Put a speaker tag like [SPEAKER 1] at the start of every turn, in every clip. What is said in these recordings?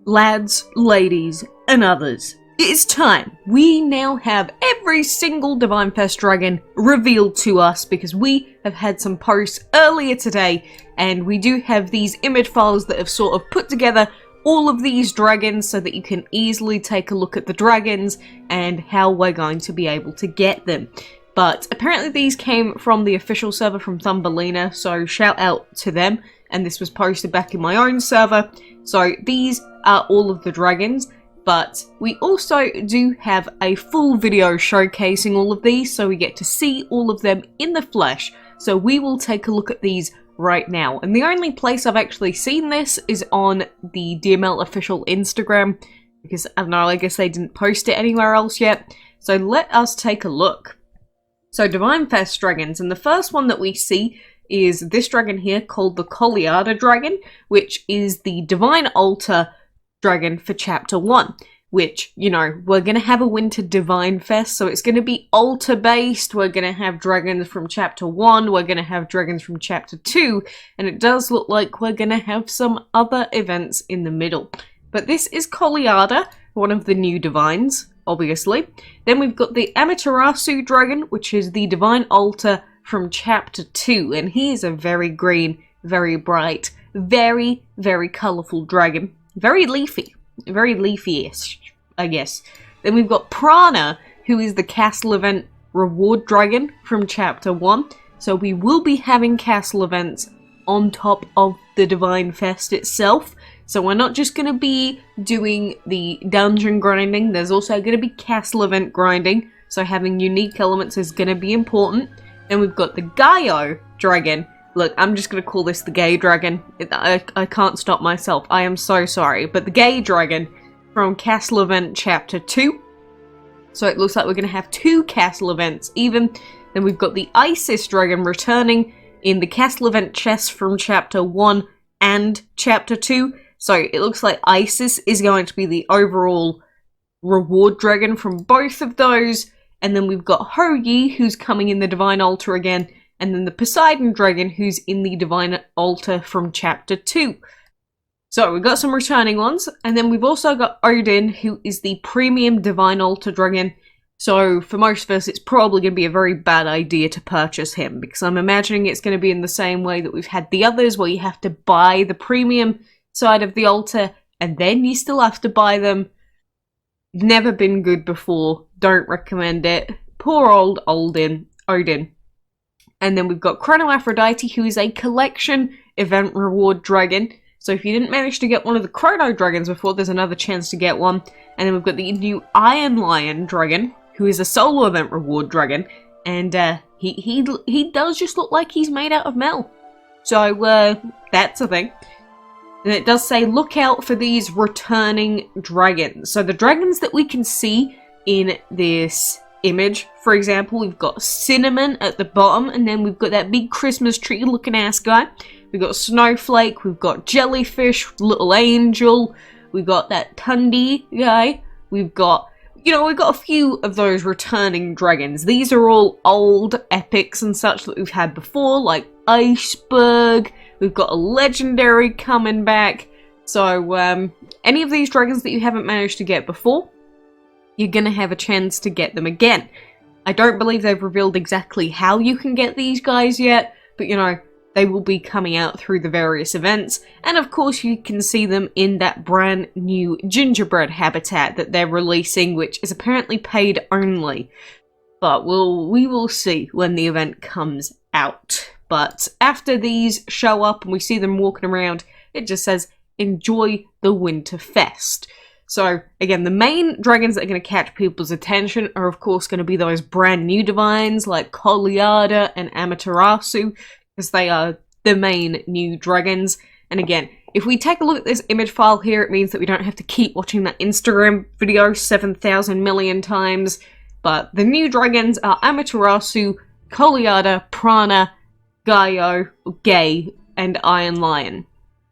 [SPEAKER 1] lads, ladies, and others, it's time. We now have every single Divine Fest dragon revealed to us because we have had some posts earlier today, and we do have these image files that have sort of put together all of these dragons so that you can easily take a look at the dragons and how we're going to be able to get them. But apparently these came from the official server from Thumbelina, so shout out to them. And this was posted back in my own server. So these are all of the dragons, but we also do have a full video showcasing all of these, so we get to see all of them in the flesh. So we will take a look at these right now. And the only place I've actually seen this is on the DML official Instagram, because I don't know, I guess they didn't post it anywhere else yet. So let us take a look. So Divine Fest dragons, and the first one that we see is this dragon here called the Koliada dragon, which is the Divine Altar dragon for Chapter 1, which, you know, we're going to have a Winter Divine Fest, so it's going to be altar based. We're going to have dragons from Chapter 1, we're going to have dragons from Chapter 2, and it does look like we're going to have some other events in the middle. But this is Koliada, one of the new divines, obviously. Then we've got the Amaterasu dragon, which is the Divine Altar from Chapter 2, and he is a very green, very bright, very, very colourful dragon. Very leafy-ish, I guess. Then we've got Prana, who is the castle event reward dragon from Chapter 1. So we will be having castle events on top of the Divine Fest itself. So we're not just going to be doing the dungeon grinding, there's also going to be castle event grinding. So having unique elements is going to be important. Then we've got the Gayo dragon. Look, I'm just going to call this the gay dragon. I can't stop myself. I am so sorry. But the gay dragon from Castle Event Chapter 2. So it looks like we're going to have 2 castle events even. Then we've got the Isis dragon returning in the Castle Event chest from Chapter 1 and Chapter 2. So it looks like Isis is going to be the overall reward dragon from both of those. And then we've got Hou Yi, who's coming in the Divine Altar again. And then the Poseidon dragon, who's in the Divine Altar from Chapter 2. So we've got some returning ones. And then we've also got Odin, who is the premium Divine Altar dragon. So for most of us, it's probably going to be a very bad idea to purchase him, because I'm imagining it's going to be in the same way that we've had the others, where you have to buy the premium side of the altar, and then you still have to buy them. Never been good before. Don't recommend it. Poor old Odin. And then we've got Chrono Aphodite, who is a collection event reward dragon. So if you didn't manage to get one of the Chrono dragons before, there's another chance to get one. And then we've got the new Iron Lion dragon, who is a solo event reward dragon. And he does just look like he's made out of metal. So that's a thing. And it does say, look out for these returning dragons. So the dragons that we can see in this image, for example, we've got Cinnamon at the bottom, and then we've got that big Christmas tree looking ass guy. We've got Snowflake, we've got Jellyfish, Li'l Angel, we've got that Tundi guy, we've got, you know, we've got a few of those returning dragons. These are all old epics and such that we've had before, like Iceberg. We've got a legendary coming back. So, any of these dragons that you haven't managed to get before, you're going to have a chance to get them again. I don't believe they've revealed exactly how you can get these guys yet, but you know, they will be coming out through the various events. And of course, you can see them in that brand new gingerbread habitat that they're releasing, which is apparently paid only. But we will see when the event comes out. But after these show up and we see them walking around, it just says, enjoy the Winter Fest. So, again, the main dragons that are going to catch people's attention are, of course, going to be those brand new divines like Koliada and Amaterasu, because they are the main new dragons. And again, if we take a look at this image file here, it means that we don't have to keep watching that Instagram video 7,000 million times. But the new dragons are Amaterasu, Koliada, Prana, Gayo, Gay, and Iron Lion.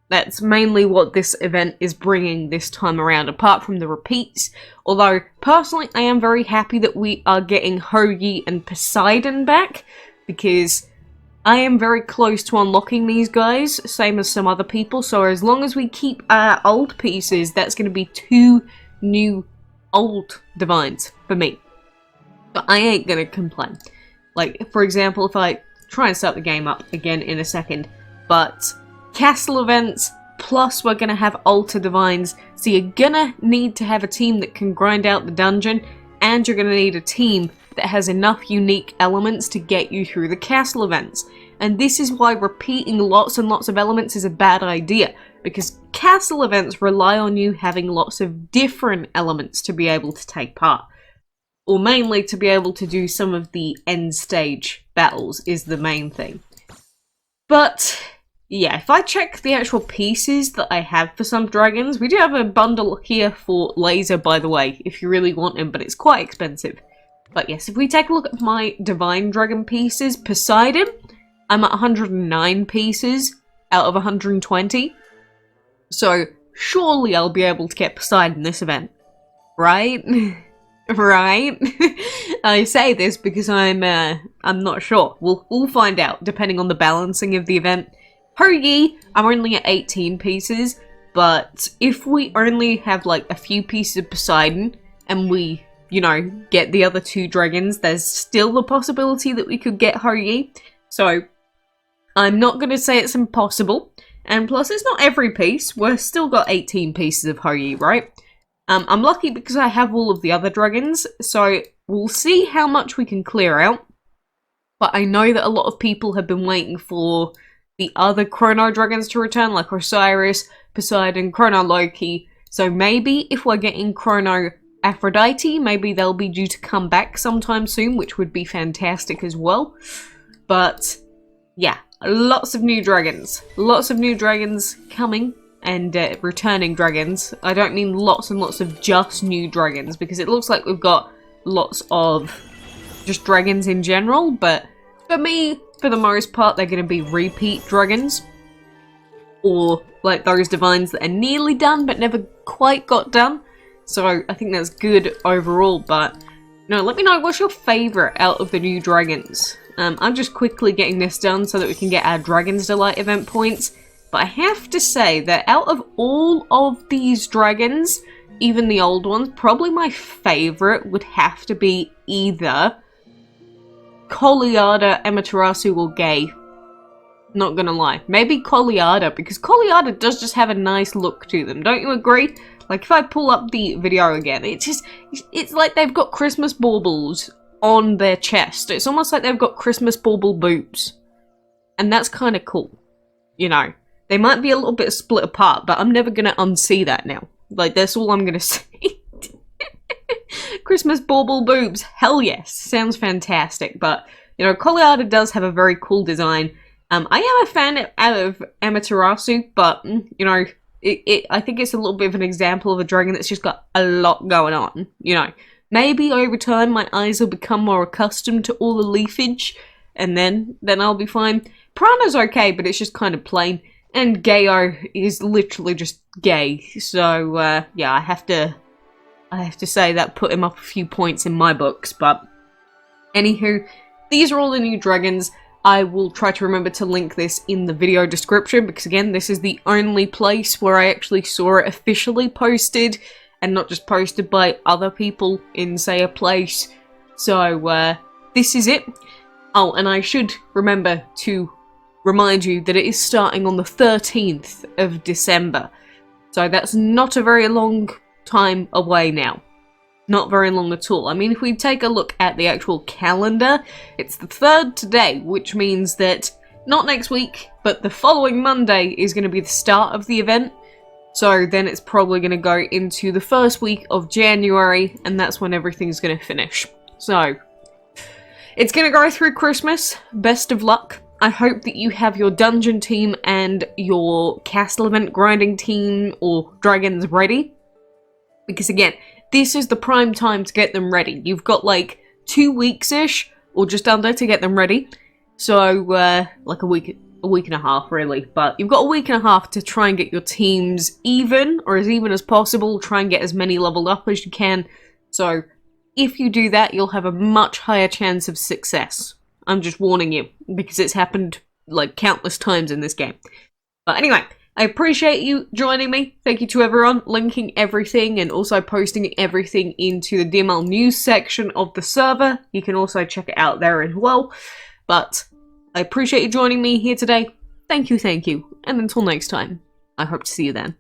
[SPEAKER 1] That's mainly what this event is bringing this time around, apart from the repeats. Although, personally, I am very happy that we are getting Hou Yi and Poseidon back, because I am very close to unlocking these guys, same as some other people, so as long as we keep our old pieces, that's going to be 2 new old divines for me. But I ain't going to complain. Like, for example, if I try and start the game up again in a second, but castle events, plus we're going to have altar divines, so you're going to need to have a team that can grind out the dungeon, and you're going to need a team that has enough unique elements to get you through the castle events. And this is why repeating lots and lots of elements is a bad idea, because castle events rely on you having lots of different elements to be able to take part. Or mainly to be able to do some of the end stage battles is the main thing. But yeah, if I check the actual pieces that I have for some dragons, we do have a bundle here for laser, by the way, if you really want them, but it's quite expensive. But yes, if we take a look at my divine dragon pieces, Poseidon, I'm at 109 pieces out of 120. So surely I'll be able to get Poseidon this event, right? Right? I say this because I'm not sure. We'll find out depending on the balancing of the event. Hou Yi, I'm only at 18 pieces, but if we only have like a few pieces of Poseidon and we, you know, get the other 2 dragons, there's still the possibility that we could get Hou Yi. So I'm not going to say it's impossible. And plus, it's not every piece. We've still got 18 pieces of Hou Yi, right? I'm lucky because I have all of the other dragons, so we'll see how much we can clear out. But I know that a lot of people have been waiting for the other Chrono dragons to return, like Osiris, Poseidon, Chrono Loki. So maybe if we're getting Chrono Aphodite, maybe they'll be due to come back sometime soon, which would be fantastic as well. But yeah, lots of new dragons. Lots of new dragons coming. And returning dragons. I don't mean lots and lots of just new dragons, because it looks like we've got lots of just dragons in general, but for me, for the most part, they're going to be repeat dragons. Or like those divines that are nearly done, but never quite got done. So I think that's good overall, but no, let me know what's your favourite out of the new dragons. I'm just quickly getting this done so that we can get our Dragon's Delight event points. But I have to say that out of all of these dragons, even the old ones, probably my favourite would have to be either Koliada, Amaterasu, or Gayo. Not gonna lie. Maybe Koliada, because Koliada does just have a nice look to them. Don't you agree? Like, if I pull up the video again, it's like they've got Christmas baubles on their chest. It's almost like they've got Christmas bauble boobs. And that's kind of cool. You know. They might be a little bit split apart, but I'm never going to unsee that now. Like, that's all I'm going to say. Christmas bauble boobs. Hell yes. Sounds fantastic. But, you know, Koliada does have a very cool design. I am a fan of Amaterasu, but, you know, I think it's a little bit of an example of a dragon that's just got a lot going on. You know, maybe over time my eyes will become more accustomed to all the leafage, and then I'll be fine. Prana's okay, but it's just kind of plain. And Gayo is literally just gay, so yeah, I have to say that put him up a few points in my books. But anywho, these are all the new dragons. I will try to remember to link this in the video description, because again, this is the only place where I actually saw it officially posted, and not just posted by other people in, say, a place. So this is it. Oh, and I should remember to remind you that it is starting on the 13th of December. So that's not a very long time away now. Not very long at all. I mean, if we take a look at the actual calendar, it's the 3rd today, which means that not next week, but the following Monday is going to be the start of the event. So then it's probably going to go into the first week of January, and that's when everything's going to finish. So it's going to go through Christmas. Best of luck. I hope that you have your dungeon team and your castle event grinding team or dragons ready. Because again, this is the prime time to get them ready. You've got like 2 weeks-ish, or just under, to get them ready. So, like a week and a half, really. But you've got a week and a half to try and get your teams even, or as even as possible. Try and get as many leveled up as you can. So, if you do that, you'll have a much higher chance of success. I'm just warning you, because it's happened, like, countless times in this game. But anyway, I appreciate you joining me. Thank you to everyone linking everything and also posting everything into the DML news section of the server. You can also check it out there as well. But I appreciate you joining me here today. Thank you, and until next time, I hope to see you then.